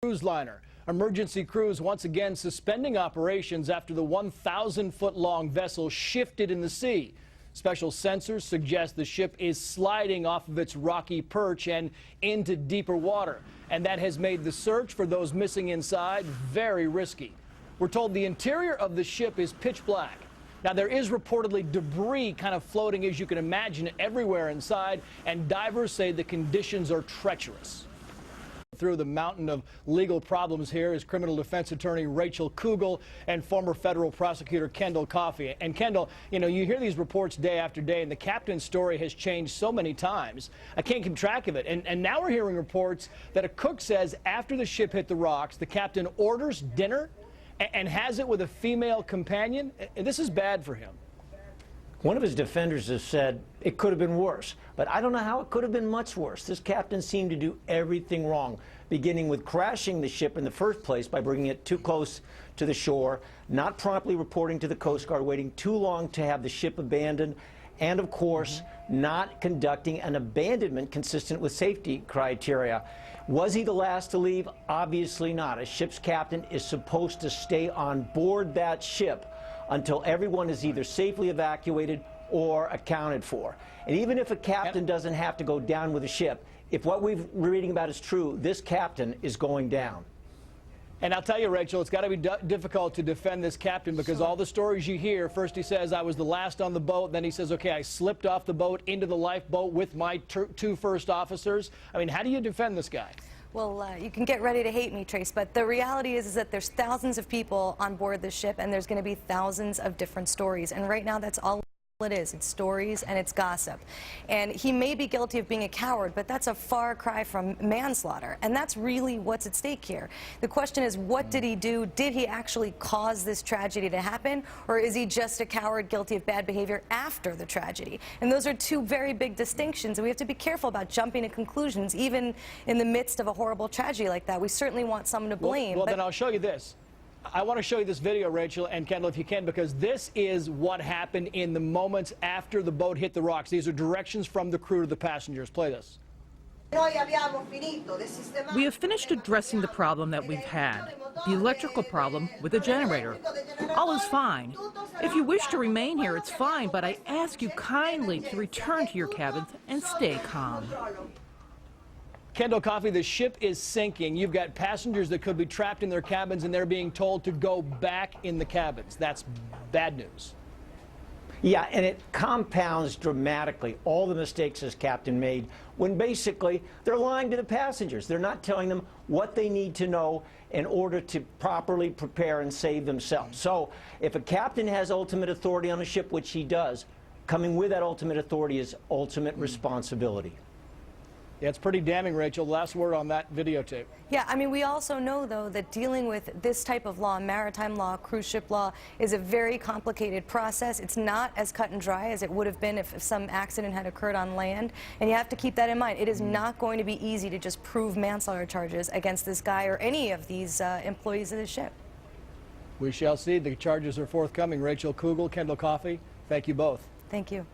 Cruise liner. Emergency crews once again suspending operations after the 1,000-foot-long vessel shifted in the sea. Special sensors suggest the ship is sliding off of its rocky perch and into deeper water. And that has made the search for those missing inside very risky. We're told the interior of the ship is pitch black. Now, there is reportedly debris kind of floating, as you can imagine, everywhere inside, and divers say the conditions are treacherous. Through the mountain of legal problems here is criminal defense attorney Rachel Kugel and former federal prosecutor Kendall Coffey. And Kendall, you hear these reports day after day, and the captain's story has changed so many times. I can't keep track of it. And now we're hearing reports that a cook says after the ship hit the rocks, the captain orders dinner and has it with a female companion. This is bad for him. One of his defenders has said it could have been worse, but I don't know how it could have been much worse. This captain seemed to do everything wrong, beginning with crashing the ship in the first place by bringing it too close to the shore, not promptly reporting to the Coast Guard, waiting too long to have the ship abandoned, and of course, not conducting an abandonment consistent with safety criteria. Was he the last to leave? Obviously not. A ship's captain is supposed to stay on board that ship until everyone is either safely evacuated or accounted for. And even if a captain doesn't have to go down with the ship, if what we're reading about is true, this captain is going down. And I'll tell you, Rachel, it's got to be difficult to defend this captain because all the stories you hear, first he says, I was the last on the boat. Then he says, okay, I slipped off the boat into the lifeboat with my two first officers. I mean, how do you defend this guy? Well, you can get ready to hate me, Trace, but the reality is that there's thousands of people on board this ship, and there's going to be thousands of different stories. And right now, that's all it is. It's stories and it's gossip. And he may be guilty of being a coward, but that's a far cry from manslaughter. And that's really what's at stake here. The question is, what did he do? Did he actually cause this tragedy to happen? Or is he just a coward guilty of bad behavior after the tragedy? And those are two very big distinctions. And we have to be careful about jumping to conclusions, even in the midst of a horrible tragedy like that. We certainly want someone to blame. Well, then I'll show you this. I want to show you this video, Rachel and Kendall, if you can, because this is what happened in the moments after the boat hit the rocks. These are directions from the crew to the passengers. Play this. We have finished addressing the problem that we've had, the electrical problem with the generator. All is fine. If you wish to remain here, it's fine, but I ask you kindly to return to your cabins and stay calm. Kendall Coffey, the ship is sinking. You've got passengers that could be trapped in their cabins, and they're being told to go back in the cabins. That's bad news. Yeah, and it compounds dramatically all the mistakes this captain made when basically they're lying to the passengers. They're not telling them what they need to know in order to properly prepare and save themselves. So if a captain has ultimate authority on a ship, which he does, coming with that ultimate authority is ultimate responsibility. Yeah, it's pretty damning, Rachel. Last word on that videotape. Yeah, I mean, we also know, though, that dealing with this type of law, maritime law, cruise ship law, is a very complicated process. It's not as cut and dry as it would have been if some accident had occurred on land. And you have to keep that in mind. It is not going to be easy to just prove manslaughter charges against this guy or any of these employees of the ship. We shall see. The charges are forthcoming. Rachel Kugel, Kendall Coffey, thank you both. Thank you.